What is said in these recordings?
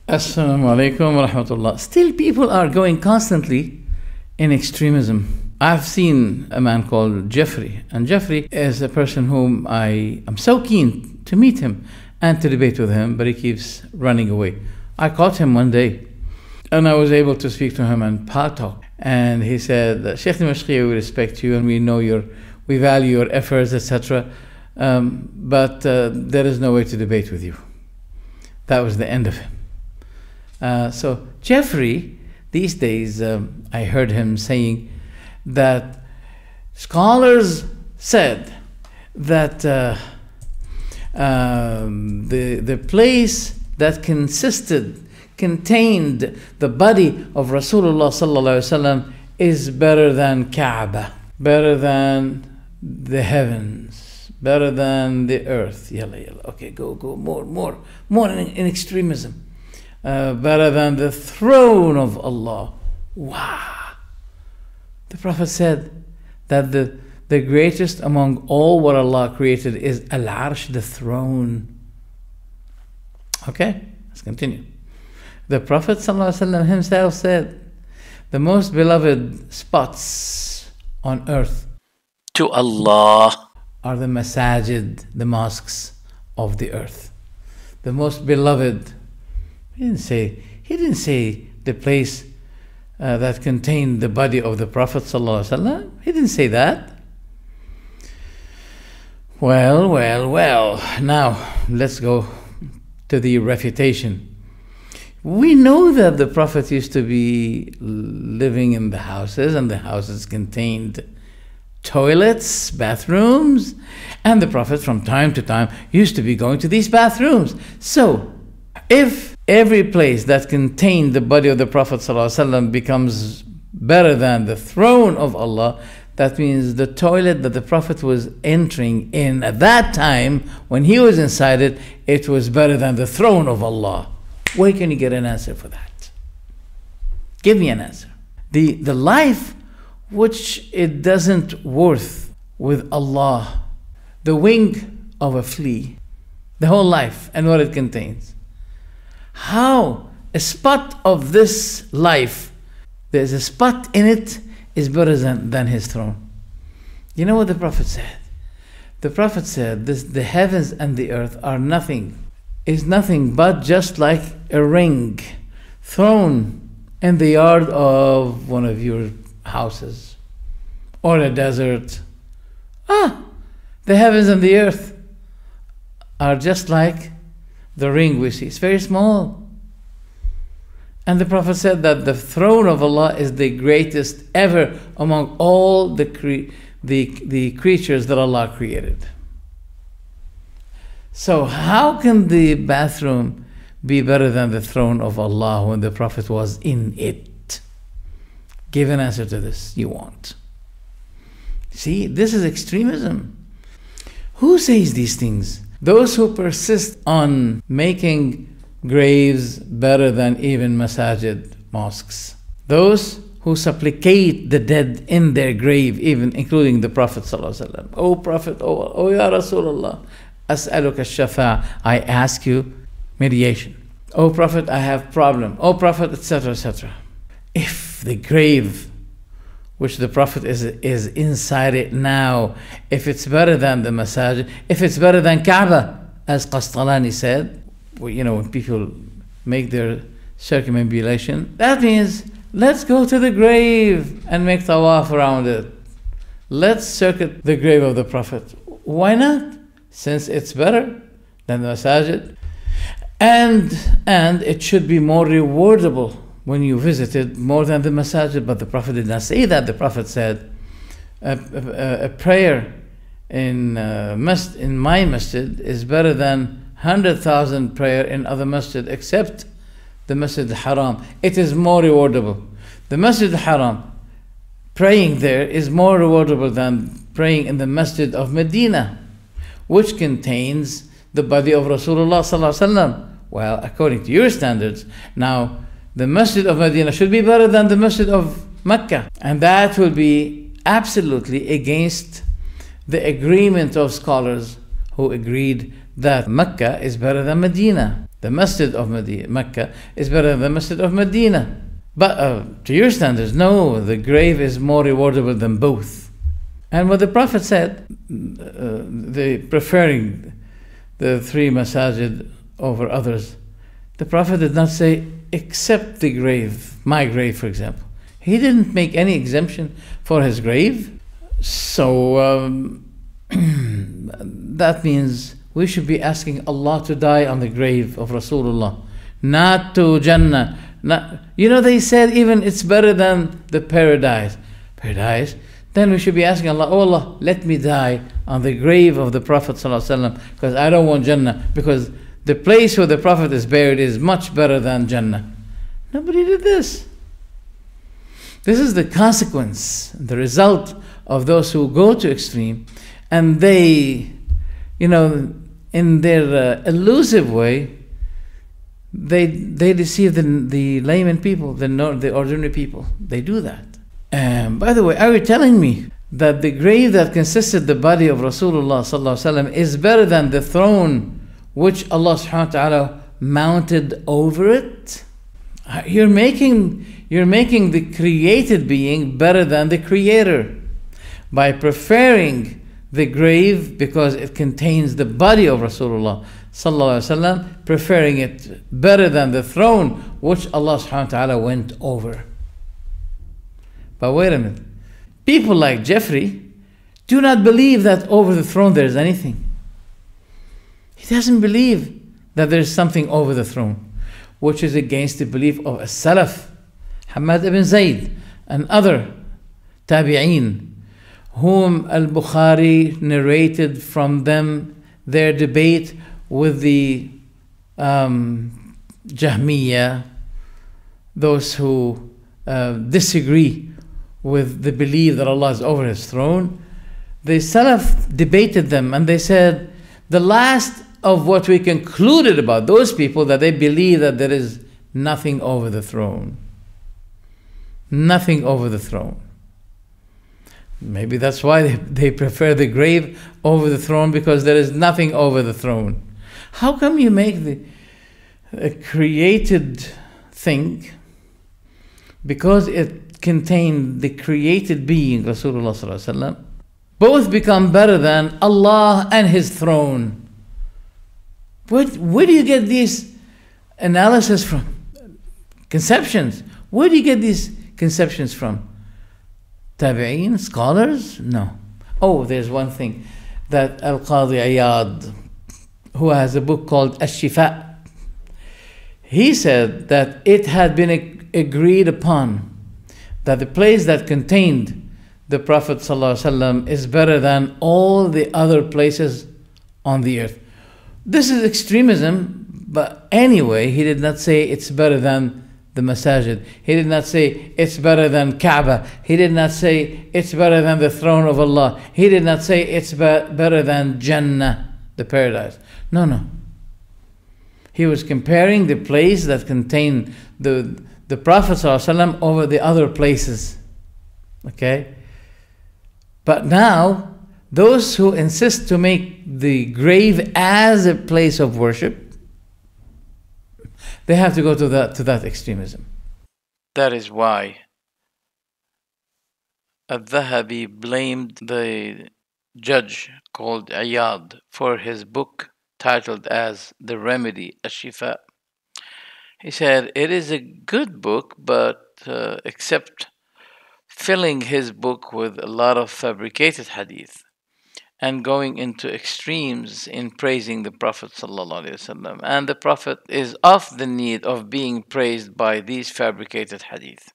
Assalamu alaikum wa rahmatullah. Still, people are going constantly in extremism. I've seen a man called Jeffrey, and Jeffrey is a person whom I am so keen to meet him and to debate with him, but he keeps running away. I caught him one day, and I was able to speak to him and talk. And he said, Sheikh Dimashqi, we respect you, and we value your efforts, etc. But there is no way to debate with you. That was the end of him. So Jeffrey, these days, I heard him saying that scholars said that the place that contained the body of Rasulullah sallallahu alaihi wasallam is better than Kaaba, better than the heavens, better than the earth. Yalla, yalla. Okay, go more in extremism. Better than the throne of Allah. Wow. The Prophet said that the greatest among all what Allah created is Al-Arsh, the throne. Okay, let's continue. The Prophet ﷺ himself said, the most beloved spots on earth to Allah are the masajid, the mosques of the earth. The most beloved. He didn't say the place that contained the body of the Prophet ﷺ. He didn't say that. Well. Now, let's go to the refutation. We know that the Prophet used to be living in the houses, and the houses contained toilets, bathrooms, and the Prophet from time to time used to be going to these bathrooms. So, if every place that contained the body of the Prophet ﷺ becomes better than the throne of Allah, that means the toilet that the Prophet was entering in at that time, when he was inside it, it was better than the throne of Allah. Where can you get an answer for that? Give me an answer. The life which it doesn't worth with Allah, the wing of a flea, the whole life and what it contains. How a spot of this life, there's a spot in it, is better than his throne. You know what the Prophet said? The Prophet said, the heavens and the earth are nothing, is nothing but just like a ring thrown in the yard of one of your houses or a desert. The heavens and the earth are just like the ring we see. It's very small. And the Prophet said that the throne of Allah is the greatest ever among all the creatures that Allah created. So how can the bathroom be better than the throne of Allah when the Prophet was in it? Give an answer to this, you won't. See, this is extremism. Who says these things? Those who persist on making graves better than even masajid, mosques. Those who supplicate the dead in their grave, even including the Prophet ﷺ. O Prophet, O Ya Rasulullah, as'aluka shafa', I ask you mediation. O Prophet, I have problem. O Prophet, etc., etc. If the grave which the Prophet is inside it now, if it's better than the masajid, if it's better than Kaaba, as Qastalani said, when people make their circumambulation, that means let's go to the grave and make tawaf around it. Let's circuit the grave of the Prophet. Why not? Since it's better than the masajid. And it should be more rewardable when you visit it more than the masajid. But the Prophet did not say that. The Prophet said a prayer in my masjid is better than 100,000 prayer in other masjid except the Masjid al-Haram. It is more rewardable. The Masjid al-Haram, praying there is more rewardable than praying in the Masjid of Medina, which contains the body of Rasulullah sallallahu alaihi wasallam. Well, according to your standards, now the Masjid of Medina should be better than the Masjid of Mecca, and that will be absolutely against the agreement of scholars who agreed that Mecca is better than Medina. The masjid of Mecca is better than the masjid of Medina. But to your standards, no, the grave is more rewardable than both. And what the Prophet said, preferring the 3 masajid over others, the Prophet did not say, except the grave, my grave, for example. He didn't make any exemption for his grave. So that means we should be asking Allah to die on the grave of Rasulullah, not to Jannah. They said even it's better than the paradise. Then we should be asking Allah, oh Allah, let me die on the grave of the Prophet ﷺ, because I don't want Jannah, because the place where the Prophet is buried is much better than Jannah. Nobody did this. This is the consequence, the result of those who go to extreme, and they, in their elusive way, they deceive the layman people, the ordinary people. They do that. By the way, are you telling me that the grave that consisted the body of Rasulullah ﷺ is better than the throne which Allah subhanahu wa ta'ala mounted over it? You're making the created being better than the creator by preferring the grave because it contains the body of Rasulullah sallallahu alaihi wasallam, preferring it better than the throne which Allah subhanahu wa ta'ala went over. But wait a minute. People like Jeffrey do not believe that over the throne there is anything. He doesn't believe that there is something over the throne, which is against the belief of as-Salaf, Hamad ibn Zayd, and other tabi'een, whom al-Bukhari narrated from them their debate with the Jahmiyyah, those who disagree with the belief that Allah is over His throne. The Salaf debated them, and they said the last of what we concluded about those people, that they believe that there is nothing over the throne. Nothing over the throne. Maybe that's why they prefer the grave over the throne, because there is nothing over the throne. How come you make a created thing, because it contained the created being, Rasulullah sallallahu alaihi wasallam, both become better than Allah and His throne? Where do you get these analysis from? Conceptions. Where do you get these conceptions from? Tabi'een, scholars? No. Oh, there's one thing that Al-Qadi Iyad, who has a book called Ash-Shifa, he said that it had been agreed upon that the place that contained the Prophet ﷺ is better than all the other places on the earth. This is extremism, but anyway, he did not say it's better than the masajid. He did not say it's better than Kaaba. He did not say it's better than the throne of Allah. He did not say it's better than Jannah, the paradise. No. He was comparing the place that contained the Prophet ﷺ over the other places. Okay? But now, those who insist to make the grave as a place of worship, they have to go to that extremism. That is why Al-Dhahabi blamed the judge called Iyad for his book titled as The Remedy, Ash-Shifa. He said, it is a good book, but except filling his book with a lot of fabricated hadith and going into extremes in praising the Prophet ﷺ. And the Prophet is of the need of being praised by these fabricated hadith.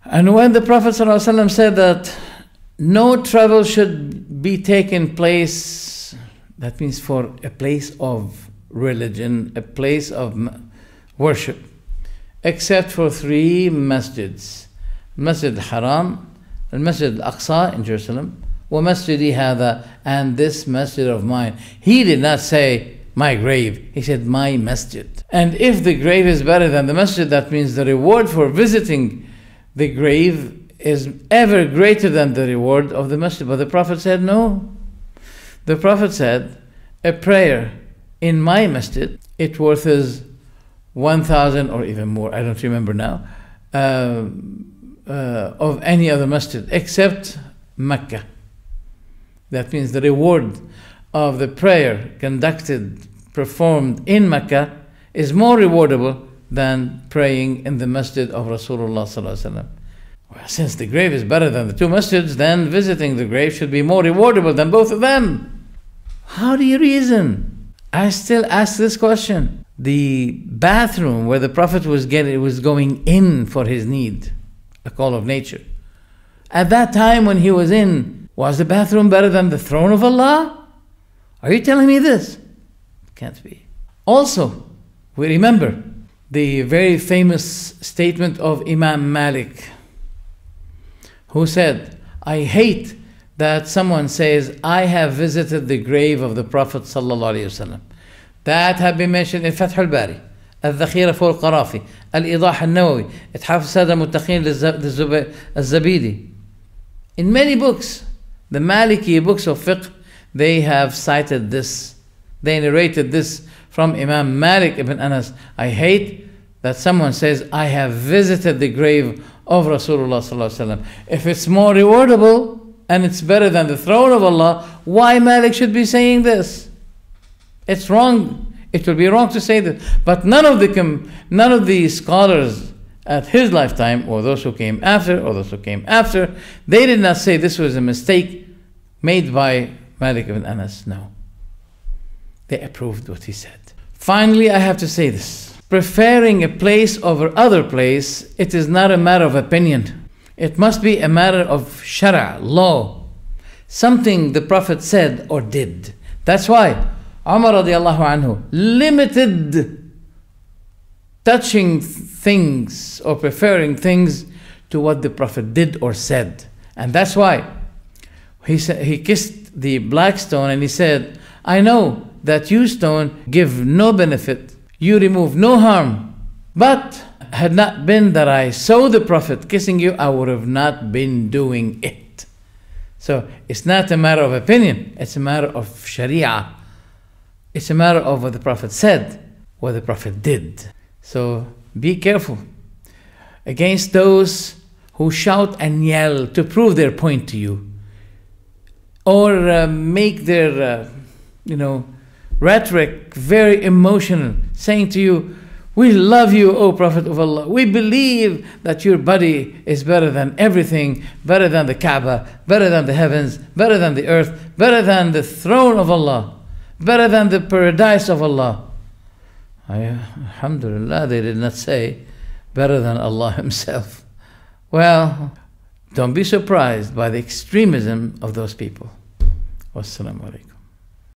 And when the Prophet ﷺ said that no travel should be taken place, that means for a place of religion, a place of worship, except for 3 masjids: Masjid al-Haram, Masjid al-Aqsa in Jerusalem, wa masjidi hadha, and this masjid of mine. He did not say my grave, he said my masjid. And if the grave is better than the masjid, that means the reward for visiting the grave is ever greater than the reward of the masjid. But the Prophet said no. The Prophet said a prayer in my masjid, its worth is 1,000 or even more, I don't remember now, of any other masjid except Mecca. That means the reward of the prayer performed in Mecca is more rewardable than praying in the masjid of Rasulullah sallallahu alaihi wasallam. Well, since the grave is better than the two masjids, then visiting the grave should be more rewardable than both of them. How do you reason? I still ask this question. The bathroom where the Prophet was going in for his need, a call of nature. At that time when he was in, was the bathroom better than the throne of Allah? Are you telling me this? Can't be. Also, we remember the very famous statement of Imam Malik, who said, I hate that someone says, I have visited the grave of the Prophet sallallahu alaihi wasallam. That had been mentioned in Fath al-Bari, Al-Dhakhira for al-Qarafi, Al-Idah al-Nawawi, Ithaf Sada Muttaqin al-Zabidi. In many books, the Maliki books of fiqh, they have cited this. They narrated this from Imam Malik ibn Anas. I hate that someone says, I have visited the grave of Rasulullah sallallahu alaihi wasallam. If it's more rewardable and it's better than the throne of Allah, why Malik should be saying this? It's wrong. It will be wrong to say that. But none of the scholars at his lifetime, or those who came after, they did not say this was a mistake made by Malik ibn Anas. No. They approved what he said. Finally, I have to say this. Preferring a place over other place, it is not a matter of opinion. It must be a matter of shara, law. Something the Prophet said or did. That's why Umar radiallahu anhu limited touching things or preferring things to what the Prophet did or said. And that's why he kissed the black stone and he said, I know that you, stone, give no benefit, you remove no harm, but had not been that I saw the Prophet kissing you, I would have not been doing it. So it's not a matter of opinion, it's a matter of sharia. It's a matter of what the Prophet said, what the Prophet did. So be careful against those who shout and yell to prove their point to you, or make their rhetoric very emotional, saying to you, we love you, O Prophet of Allah. We believe that your body is better than everything, better than the Kaaba, better than the heavens, better than the earth, better than the throne of Allah, better than the paradise of Allah. Alhamdulillah, they did not say better than Allah Himself. Well, don't be surprised by the extremism of those people. Wassalamu alaikum.